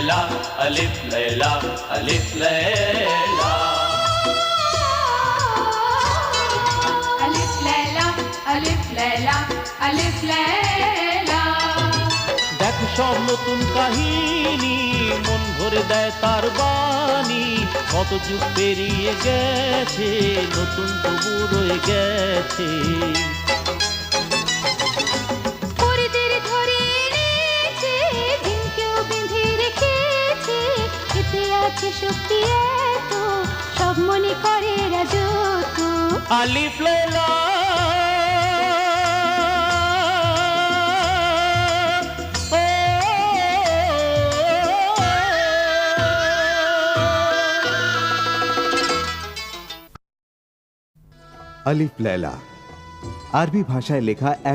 लैला अलिफ लैला अलिफ लैला अलिफ लैला अलिफ लैला अलिफ लैला। দেখো সব নতুন কাহিনী মন ভরে দেয় তার বাণী কত যুগ পেরিয়ে গেছে নতুন তবু রয়ে গেছে পরিদের ধরে এনেছে দিনকেও বেঁধে রেখেছে এতে আছে শক্তি এত সব মনে করে রাজত্ব। আলিফ লায়লা আলিফ লায়লা আরবি ভাষায় লেখা এক